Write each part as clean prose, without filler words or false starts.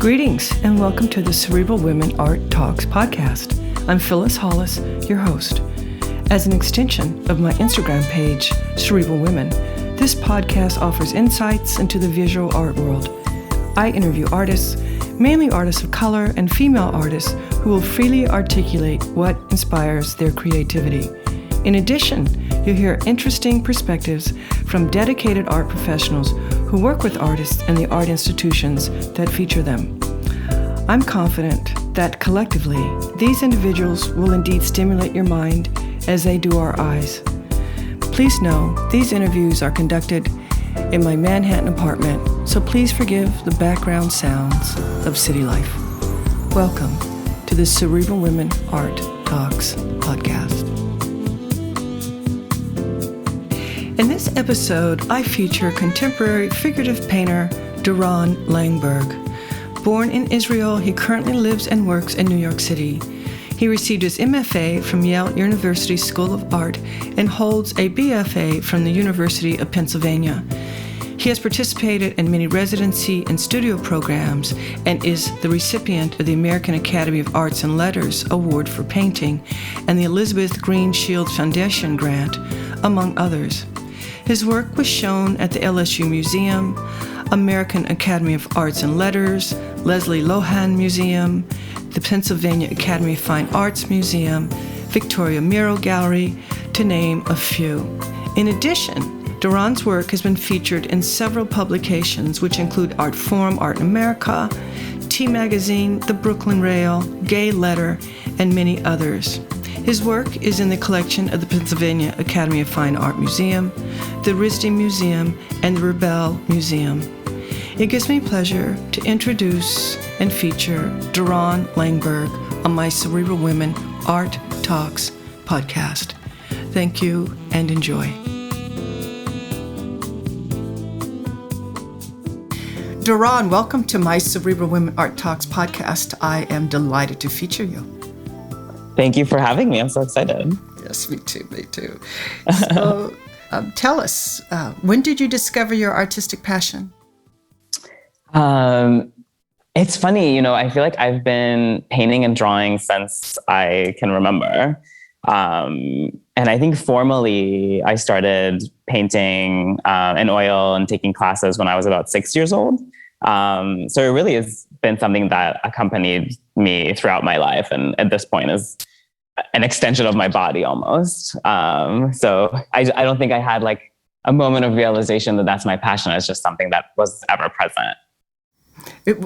Greetings and welcome to the Cerebral Women Art Talks podcast. I'm Phyllis Hollis, your host. As an extension of my Instagram page, Cerebral Women, this podcast offers insights into the visual art world. I interview artists, mainly artists of color and female artists who will freely articulate what inspires their creativity. In addition, you'll hear interesting perspectives from dedicated art professionals who work with artists and the art institutions that feature them. I'm confident that collectively, these individuals will indeed stimulate your mind as they do our eyes. Please know these interviews are conducted in my Manhattan apartment, so please forgive the background sounds of city life. Welcome to the Cerebral Women Art Talks podcast. In this episode, I feature contemporary figurative painter Doron Langberg. Born in Israel, he currently lives and works in New York City. He received his MFA from Yale University School of Art and holds a BFA from the University of Pennsylvania. He has participated in many residency and studio programs and is the recipient of the American Academy of Arts and Letters Award for Painting and the Elizabeth Greenshields Foundation Grant, among others. His work was shown at the LSU Museum, American Academy of Arts and Letters, Leslie Lohan Museum, the Pennsylvania Academy of Fine Arts Museum, Victoria Miro Gallery, to name a few. In addition, Doron's work has been featured in several publications, which include Art Forum, Art in America, T Magazine, The Brooklyn Rail, Gay Letter, and many others. His work is in the collection of the Pennsylvania Academy of Fine Art Museum, the RISD Museum, and the Rebel Museum. It gives me pleasure to introduce and feature Doron Langberg on my Cerebral Women Art Talks podcast. Thank you and enjoy. Doron, welcome to my Cerebral Women Art Talks podcast. I am delighted to feature you. Thank you for having me. I'm so excited. Yes, me too. So tell us, when did you discover your artistic passion? It's funny, I feel like I've been painting and drawing since I can remember. And I think formally I started painting in oil and taking classes when I was about 6 years old. So it really has been something that accompanied me throughout my life. And at this point is an extension of my body almost. So I don't think I had like a moment of realization that that's my passion. It's just something that was ever present.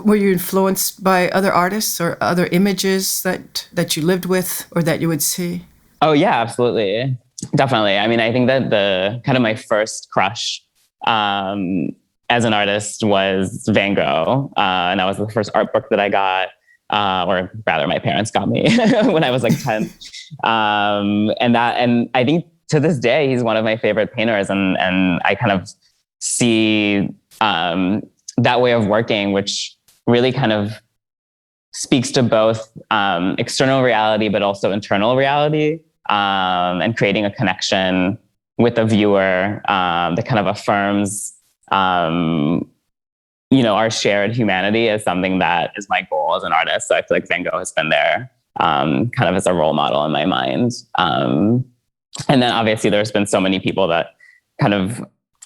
Were you influenced by other artists or other images that you lived with or that you would see? Oh yeah, absolutely. Definitely. I mean, I think that the kind of my first crush as an artist was Van Gogh. And that was the first art book that I got, or rather my parents got me when I was like 10. And I think to this day, he's one of my favorite painters. And I kind of see that way of working, which really kind of speaks to both external reality, but also internal reality, and creating a connection with the viewer that kind of affirms, our shared humanity as something that is my goal as an artist. So I feel like Van Gogh has been there kind of as a role model in my mind. And then obviously there's been so many people that kind of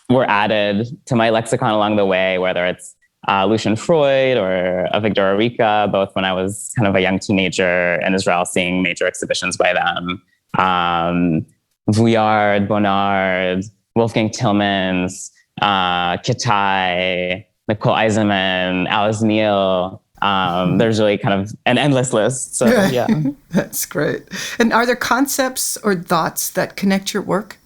were added to my lexicon along the way, whether it's Lucian Freud or Victor Arica, both when I was kind of a young teenager in Israel, seeing major exhibitions by them. Vuillard, Bonnard, Wolfgang Tillmans, Kitai, Nicole Eisenman, Alice Neal. There's really kind of an endless list. So yeah. That's great. And are there concepts or thoughts that connect your work?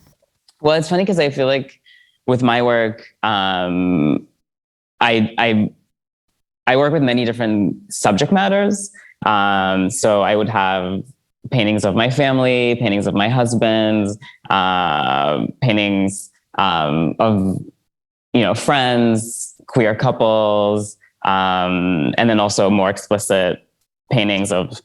Well, it's funny because I feel like with my work, I work with many different subject matters. So I would have paintings of my family, paintings of my husband, paintings of friends, queer couples, and then also more explicit paintings of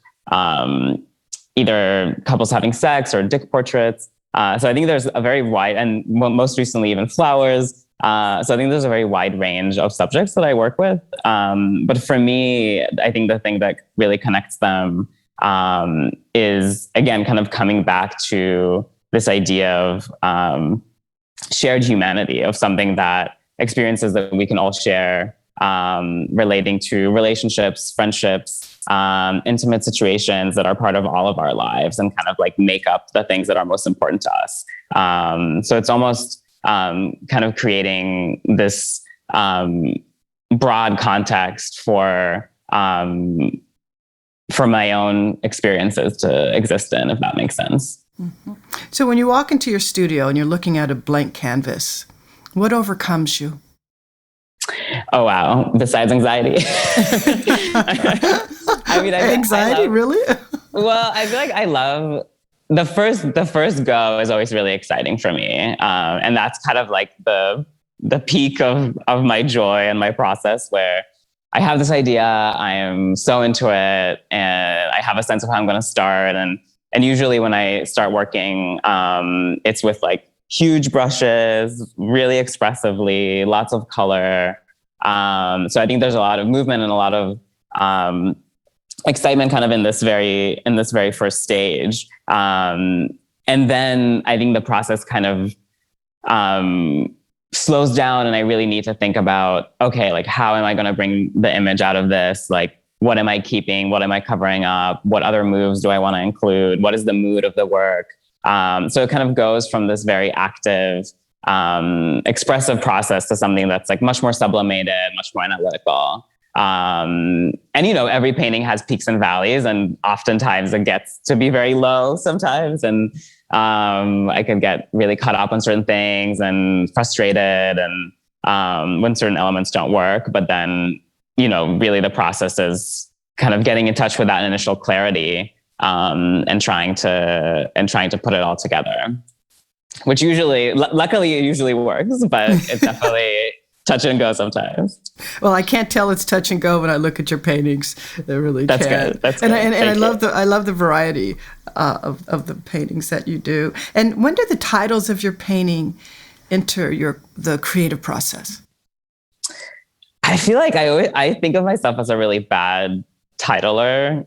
either couples having sex or dick portraits. So I think there's a very wide, and most recently even flowers, So I think there's a very wide range of subjects that I work with. But for me, I think the thing that really connects them is, again, kind of coming back to this idea of shared humanity, of something that experiences that we can all share, relating to relationships, friendships, intimate situations that are part of all of our lives and kind of like make up the things that are most important to us. So it's almost kind of creating this broad context for my own experiences to exist in, if that makes sense. Mm-hmm. So when you walk into your studio and you're looking at a blank canvas, what overcomes you? Oh, wow. Besides anxiety. Anxiety, really? Well, I feel like I love the first go is always really exciting for me. And that's kind of like the peak of my joy and my process, where I have this idea, I am so into it, and I have a sense of how I'm going to start. And usually when I start working, it's with like huge brushes, really expressively, lots of color. So I think there's a lot of movement and a lot of excitement kind of in this very first stage. And then I think the process kind of slows down, and I really need to think about, okay, like how am I going to bring the image out of this? Like, what am I keeping? What am I covering up? What other moves do I want to include? What is the mood of the work? So it kind of goes from this very active, expressive process to something that's like much more sublimated, much more analytical. And, every painting has peaks and valleys, and oftentimes it gets to be very low sometimes. And I can get really caught up on certain things and frustrated, and when certain elements don't work. But then, really the process is kind of getting in touch with that initial clarity, and trying to put it all together, which luckily it usually works, but it's definitely touch and go sometimes. Well, I can't tell it's touch and go when I look at your paintings. They really That's can. good. That's and good. I love the variety of the paintings that you do. And when do the titles of your painting enter the creative process? I feel like I think of myself as a really bad titler.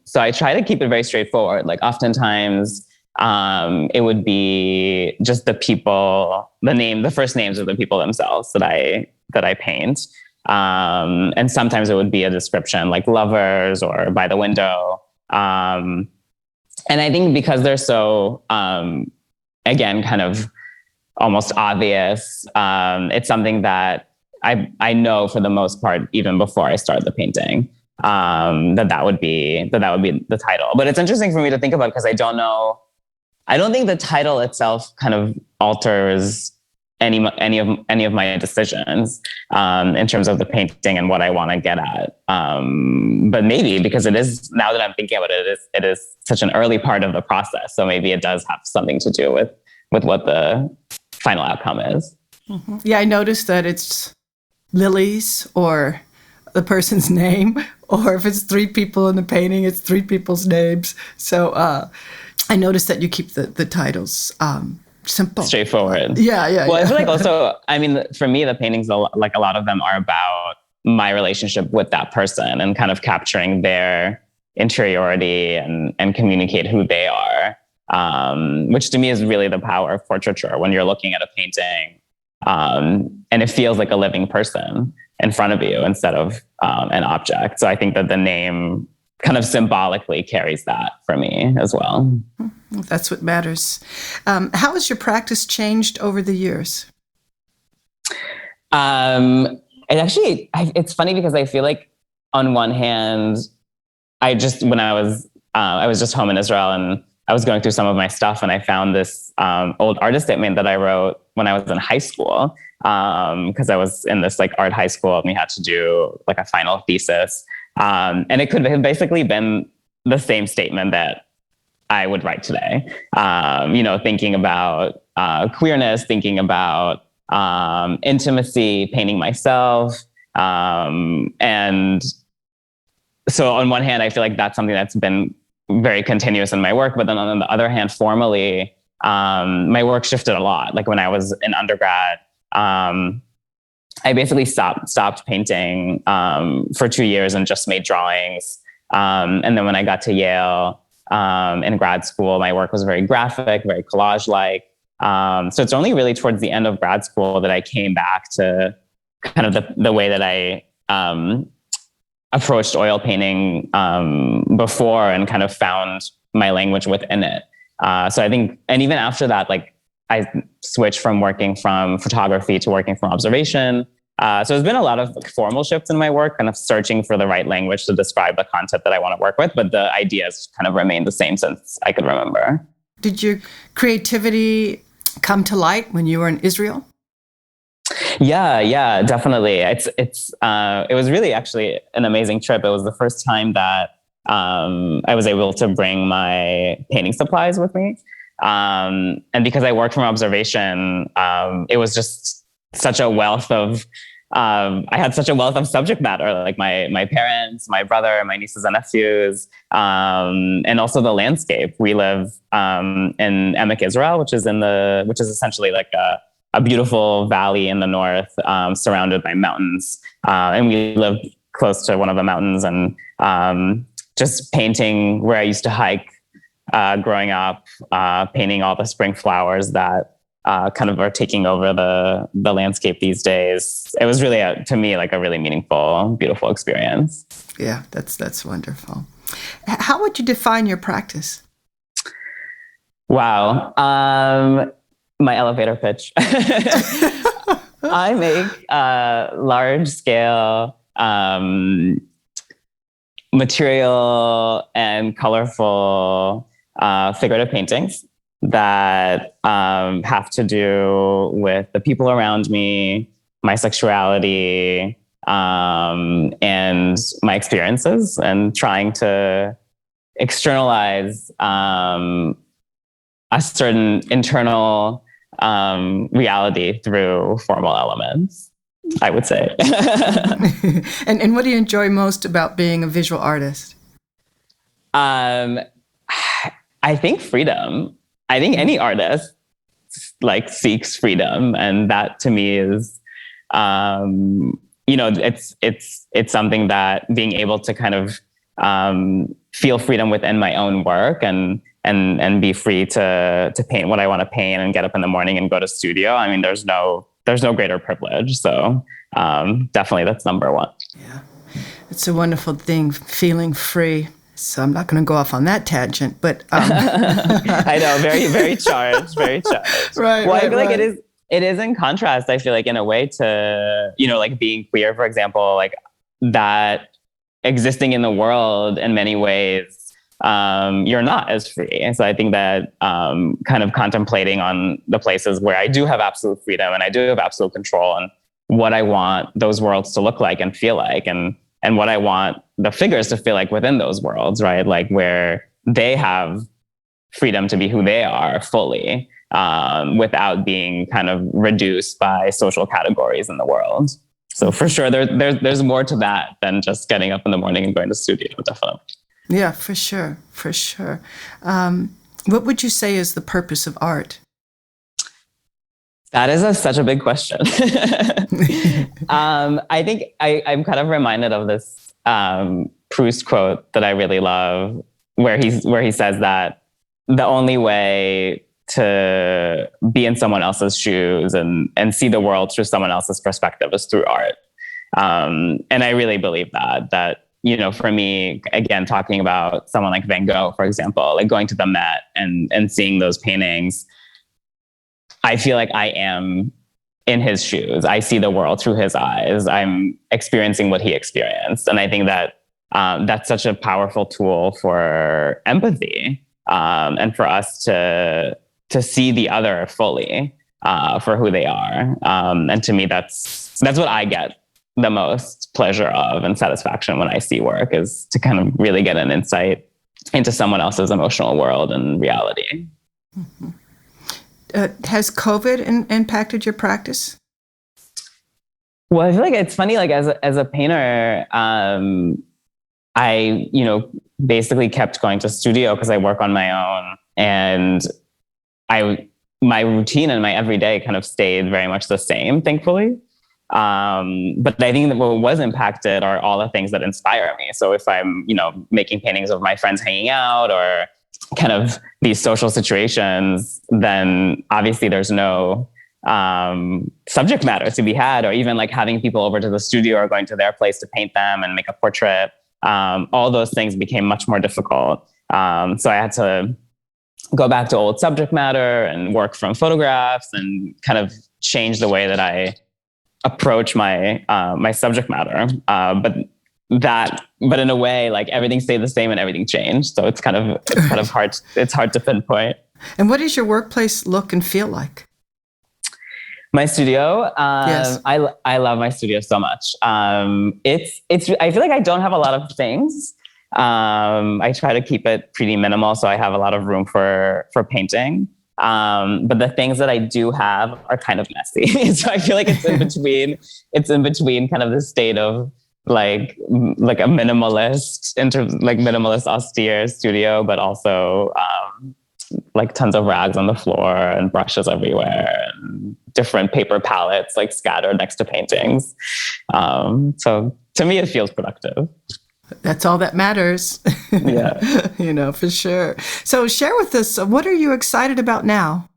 So I try to keep it very straightforward. Like oftentimes, it would be just the first names of the people themselves that I paint. And sometimes it would be a description like lovers or by the window. And I think because they're so, again, kind of almost obvious, it's something that I know for the most part, even before I start the painting, that would be the title. But it's interesting for me to think about, because I don't think the title itself kind of alters any of my decisions in terms of the painting and what I want to get at. But maybe because it is, now that I'm thinking about it, it is such an early part of the process. So maybe it does have something to do with what the final outcome is. Mm-hmm. Yeah, I noticed that it's lilies or the person's name, or if it's three people in the painting, it's three people's names. So I noticed that you keep the titles simple. Straightforward. Yeah. Well, I feel like also, for me, the paintings, like a lot of them are about my relationship with that person and kind of capturing their interiority and communicate who they are, which to me is really the power of portraiture, when you're looking at a painting and it feels like a living person in front of you instead of an object. So I think that the name kind of symbolically carries that for me as well. That's what matters. How has your practice changed over the years? It's funny because I feel like on one hand, when I was just home in Israel, and I was going through some of my stuff, and I found this old artist statement that I wrote when I was in high school, because I was in this like art high school, and we had to do like a final thesis. And it could have basically been the same statement that I would write today. Thinking about queerness, thinking about intimacy, painting myself. And so on one hand, I feel like that's something that's been very continuous in my work. But then on the other hand, formally, my work shifted a lot. Like when I was in undergrad, I basically stopped painting for 2 years and just made drawings. And then when I got to Yale in grad school, my work was very graphic, very collage-like. So it's only really towards the end of grad school that I came back to kind of the way that I approached oil painting before, and kind of found my language within it. So I think, and even after that, like, I switched from working from photography to working from observation. So there's been a lot of formal shifts in my work, kind of searching for the right language to describe the content that I want to work with. But the ideas kind of remained the same since I could remember. Did your creativity come to light when you were in Israel? Yeah, definitely. It was really actually an amazing trip. It was the first time that I was able to bring my painting supplies with me. And because I worked from observation, it was just such a wealth of, I had such a wealth of subject matter, like my parents, my brother, my nieces and nephews, and also the landscape. We live in Emek Israel, which is essentially like a beautiful valley in the north, surrounded by mountains. And we live close to one of the mountains, and just painting where I used to hike growing up, painting all the spring flowers that kind of are taking over the landscape these days. It was really, to me, like a really meaningful, beautiful experience. Yeah, that's wonderful. How would you define your practice? Wow. My elevator pitch. I make large scale material and colorful figurative paintings that have to do with the people around me, my sexuality, and my experiences, and trying to externalize a certain internal reality through formal elements, I would say. And what do you enjoy most about being a visual artist? I think freedom. I think any artist like seeks freedom, and that to me is, it's something that being able to kind of feel freedom within my own work, and be free to paint what I want to paint, and get up in the morning and go to studio. I mean, there's no greater privilege. So definitely that's number one. Yeah, it's a wonderful thing, feeling free. So I'm not going to go off on that tangent, but I know, very, very charged, very charged. Right. Well, right, I feel right. like it is in contrast, I feel like, in a way to, like being queer, for example, like that existing in the world in many ways, you're not as free. And so I think that kind of contemplating on the places where I do have absolute freedom and I do have absolute control, and what I want those worlds to look like and feel like, and what I want the figures to feel like within those worlds, right? Like where they have freedom to be who they are fully, without being kind of reduced by social categories in the world. So for sure, there's more to that than just getting up in the morning and going to studio, definitely. Yeah, for sure, for sure. What would you say is the purpose of art? That is such a big question. I think I'm kind of reminded of this Proust quote that I really love, where he says that the only way to be in someone else's shoes and see the world through someone else's perspective is through art. And I really believe that, for me, again, talking about someone like Van Gogh, for example, like going to the Met and seeing those paintings, I feel like I am in his shoes. I see the world through his eyes. I'm experiencing what he experienced. And I think that that's such a powerful tool for empathy, and for us to see the other fully for who they are. And to me, that's what I get the most pleasure of and satisfaction when I see work, is to kind of really get an insight into someone else's emotional world and reality. Mm-hmm. Has COVID impacted your practice? Well, I feel like it's funny, like as a painter, I, basically kept going to studio because I work on my own, and I my routine and my everyday kind of stayed very much the same, thankfully. But I think that what was impacted are all the things that inspire me. So if I'm, making paintings of my friends hanging out or kind of these social situations, then obviously there's no subject matter to be had, or even like having people over to the studio or going to their place to paint them and make a portrait. All those things became much more difficult. So I had to go back to old subject matter and work from photographs and kind of change the way that I approach my my subject matter. But in a way, like everything stayed the same and everything changed. So it's kind of hard. It's hard to pinpoint. And what does your workplace look and feel like? My studio, yes. I love my studio so much. It's I feel like I don't have a lot of things. I try to keep it pretty minimal, so I have a lot of room for painting. But the things that I do have are kind of messy. So I feel like it's in between. It's in between kind of the state of like a minimalist, minimalist austere studio, but also like tons of rags on the floor and brushes everywhere and different paper palettes like scattered next to paintings. So to me, it feels productive. That's all that matters. Yeah. For sure. So share with us, what are you excited about now?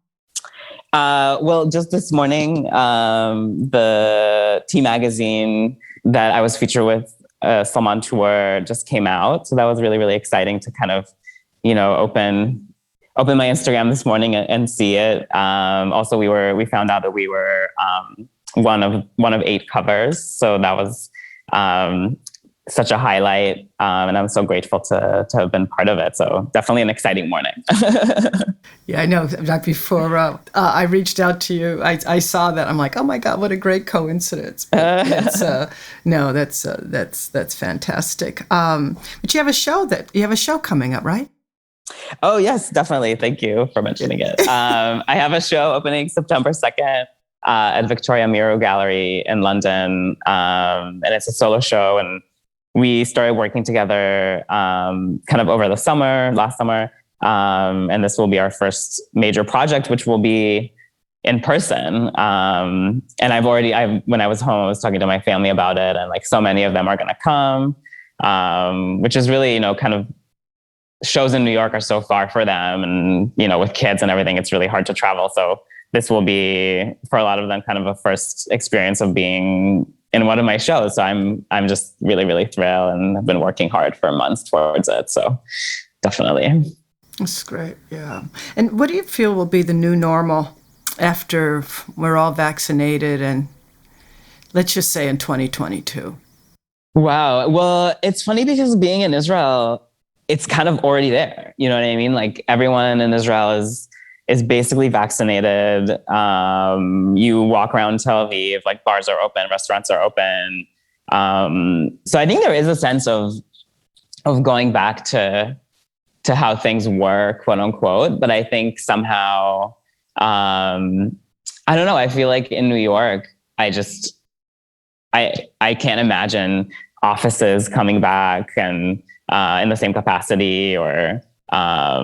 Well, just this morning, the T magazine that I was featured with, Salman Tour, just came out. So that was really, really exciting to kind of, open my Instagram this morning and see it. Also, we found out that we were one of 8 covers. So that was such a highlight. And I'm so grateful to have been part of it. So definitely an exciting morning. Yeah, I know. Right before I reached out to you, I saw that. I'm like, oh my God, what a great coincidence. But that's fantastic. But you have a show coming up, right? Oh yes, definitely. Thank you for mentioning it. I have a show opening September 2nd at Victoria Miro Gallery in London. And it's a solo show, and we started working together kind of over the last summer. And this will be our first major project, which will be in person. And when I was home, I was talking to my family about it, and like so many of them are going to come, which is really, kind of shows in New York are so far for them. And, with kids and everything, it's really hard to travel. So this will be, for a lot of them, kind of a first experience of being in one of my shows. So I'm just really, really thrilled, and have been working hard for months towards it. So definitely. That's great. Yeah. And what do you feel will be the new normal after we're all vaccinated, and let's just say in 2022? Wow. Well, it's funny because being in Israel, it's kind of already there. You know what I mean? Like everyone in Israel is basically vaccinated. You walk around Tel Aviv, like bars are open, restaurants are open. So I think there is a sense of going back to how things were, quote unquote. But I think somehow, I don't know. I feel like in New York, I can't imagine offices coming back and in the same capacity, or I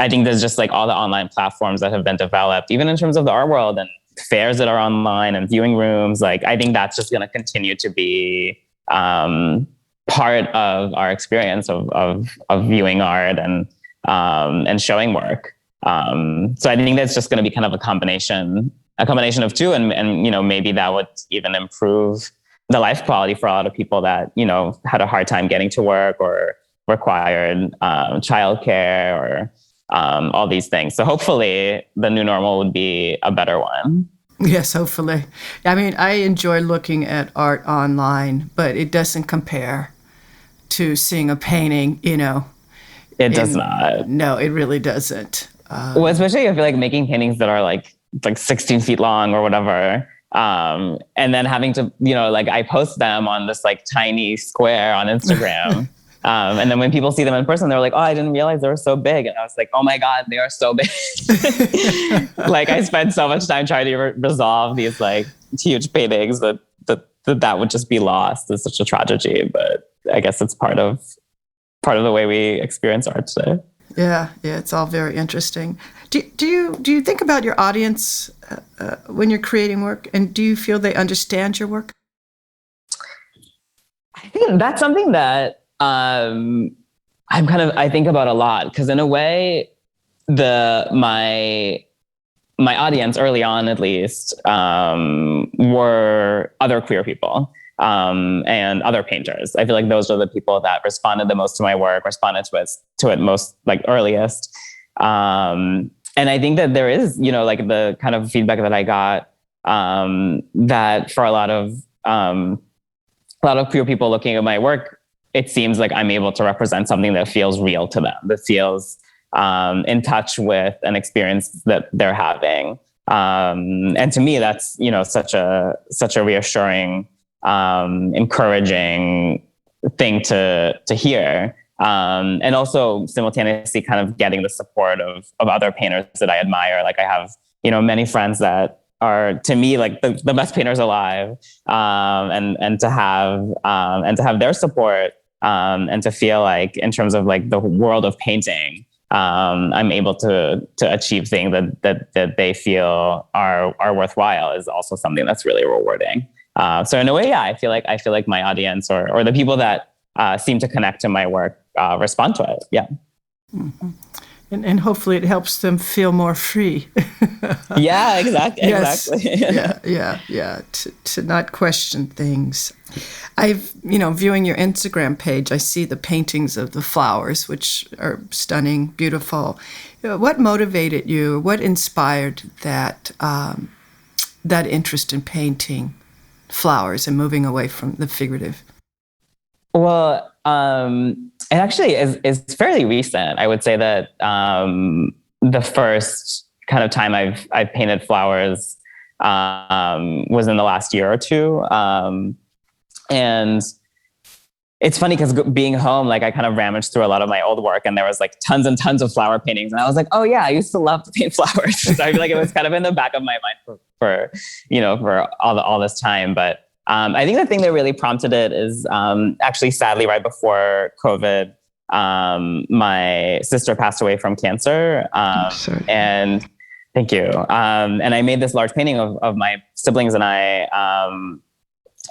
think there's just like all the online platforms that have been developed, even in terms of the art world and fairs that are online and viewing rooms. Like, I think that's just going to continue to be part of our experience of viewing art and showing work. So I think that's just going to be kind of a combination of two, and maybe that would even improve the life quality for a lot of people that had a hard time getting to work or required childcare or all these things. So hopefully the new normal would be a better one. Yes, hopefully. I mean, I enjoy looking at art online, but it doesn't compare to seeing a painting, It does not. No, it really doesn't. Well, especially I feel like making paintings that are like 16 feet long or whatever. And then having to, I post them on this like tiny square on Instagram. And then when people see them in person, they're like, oh, I didn't realize they were so big. And I was like, oh my God, they are so big. Like I spent so much time trying to resolve these like huge paintings that would just be lost. It's such a tragedy, but I guess it's part of the way we experience art today. Yeah, it's all very interesting. Do you think about your audience when you're creating work, and do you feel they understand your work? I think that's something that I think about a lot, because in a way, my audience early on, at least, were other queer people and other painters. I feel like those are the people that responded the most to my work, responded to it most like earliest. And I think that there is, like the kind of feedback that I got, that for a lot of queer people looking at my work, it seems like I'm able to represent something that feels real to them, that feels in touch with an experience that they're having. And to me, that's, such a reassuring, encouraging thing to hear. And also simultaneously kind of getting the support of other painters that I admire. Like I have, many friends that are, to me, like the best painters alive, and to have their support, and to feel like in terms of like the world of painting, I'm able to achieve things that they feel are worthwhile is also something that's really rewarding. So in a way, yeah, I feel like my audience or the people that seem to connect to my work respond to it. Yeah. Mm-hmm. And hopefully it helps them feel more free. Yeah, exactly. Yes. Exactly. Yeah. To not question things. Viewing your Instagram page, I see the paintings of the flowers, which are stunning, beautiful. What motivated you? What inspired that interest in painting flowers and moving away from the figurative? Well, it actually is fairly recent. I would say that the first kind of time I've painted flowers was in the last year or two. And it's funny because being home, like I kind of rummaged through a lot of my old work, and there was like tons and tons of flower paintings. And I was like, oh yeah, I used to love to paint flowers. So I feel like it was kind of in the back of my mind for all this time. But I think the thing that really prompted it is actually, sadly, right before COVID, my sister passed away from cancer. Sorry. And thank you. And I made this large painting of my siblings and I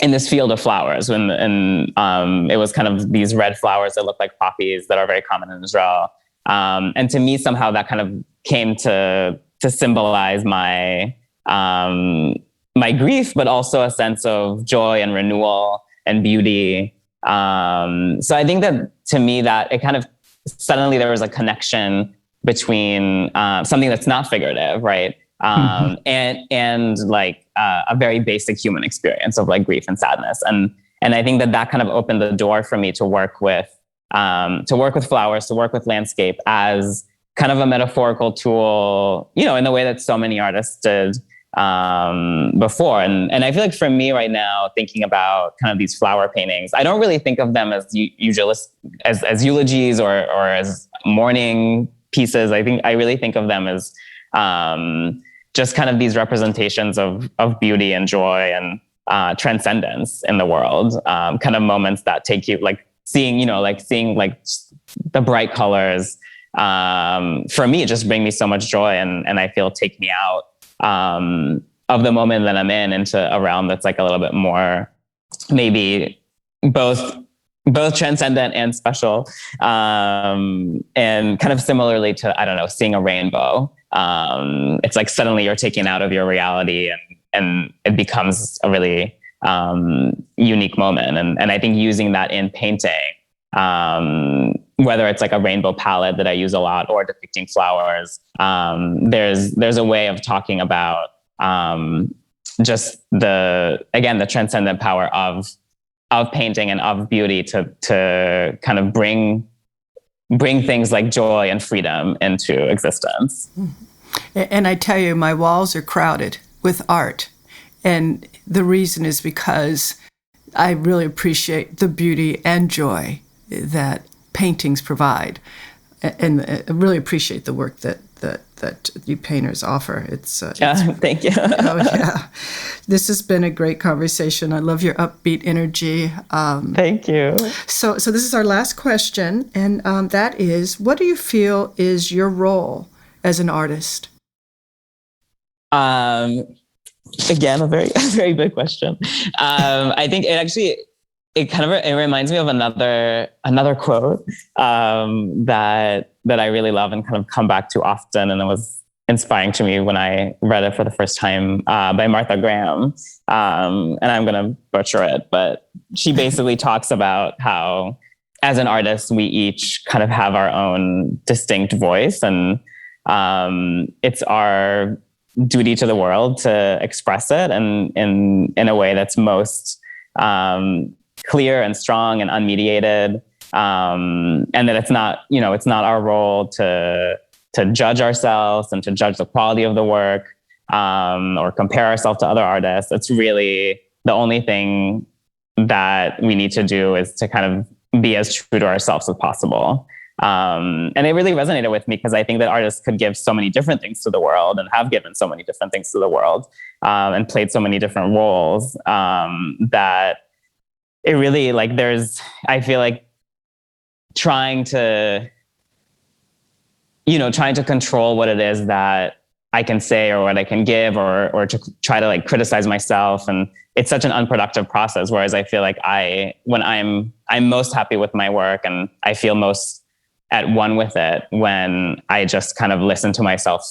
in this field of flowers. And it was kind of these red flowers that look like poppies that are very common in Israel. And to me, somehow that kind of came to symbolize my grief, but also a sense of joy and renewal and beauty. So I think that to me that it kind of suddenly there was a connection between something that's not figurative, right? And like a very basic human experience of like grief and sadness. And I think that kind of opened the door for me to work with flowers, to work with landscape as kind of a metaphorical tool, in the way that so many artists did before. And I feel like for me right now, thinking about kind of these flower paintings, I don't really think of them as as eulogies or as mourning pieces. I really think of them as just kind of these representations of beauty and joy and transcendence in the world, kind of moments that take you, like seeing the bright colors, for me, just bring me so much joy and I feel take me out of the moment that I'm in into a realm that's like a little bit more maybe both transcendent and special, and kind of similarly to, I don't know, seeing a rainbow. It's like suddenly you're taken out of your reality and it becomes a really unique moment. And I think using that in painting, whether it's like a rainbow palette that I use a lot or depicting flowers, there's a way of talking about just the transcendent power of painting and of beauty to kind of bring things like joy and freedom into existence. And I tell you, my walls are crowded with art. And the reason is because I really appreciate the beauty and joy that paintings provide. And I really appreciate the work that that you painters offer. Thank you. Oh yeah, this has been a great conversation. I love your upbeat energy. Thank you. So this is our last question, and that is, what do you feel is your role as an artist? Again, a very big question. I think it reminds me of another quote that I really love and kind of come back to often, and it was inspiring to me when I read it for the first time, by Martha Graham. And I'm going to butcher it, but she basically talks about how, as an artist, we each kind of have our own distinct voice, and it's our duty to the world to express it and in a way that's most clear and strong and unmediated, and that it's not our role to judge ourselves and to judge the quality of the work, or compare ourselves to other artists. It's really the only thing that we need to do is to kind of be as true to ourselves as possible. And it really resonated with me because I think that artists could give so many different things to the world and have given so many different things to the world, and played so many different roles, that it really, I feel like trying to control what it is that I can say or what I can give, or to try to criticize myself. And it's such an unproductive process. Whereas I feel like when I'm most happy with my work and I feel most at one with it when I just kind of listen to myself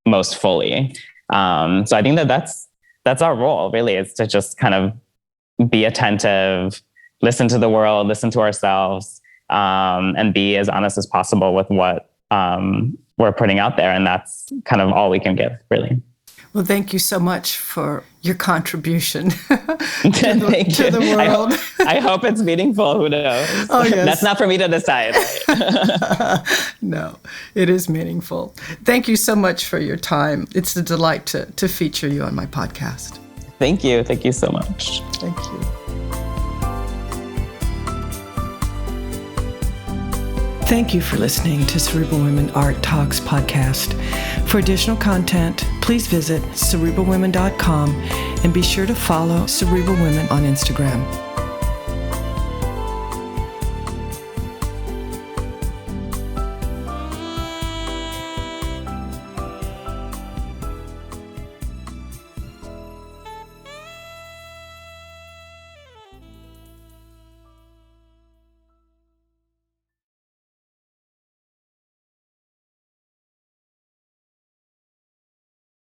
most fully. So I think that's our role really, is to just kind of be attentive, listen to the world, listen to ourselves, and be as honest as possible with what we're putting out there. And that's kind of all we can give, really. Well, thank you so much for your contribution to the world. I hope it's meaningful. Who knows? Oh, yes. That's not for me to decide. Right? No, it is meaningful. Thank you so much for your time. It's a delight to feature you on my podcast. Thank you. Thank you so much. Thank you. Thank you for listening to Cerebral Women Art Talks podcast. For additional content, please visit cerebralwomen.com and be sure to follow Cerebral Women on Instagram.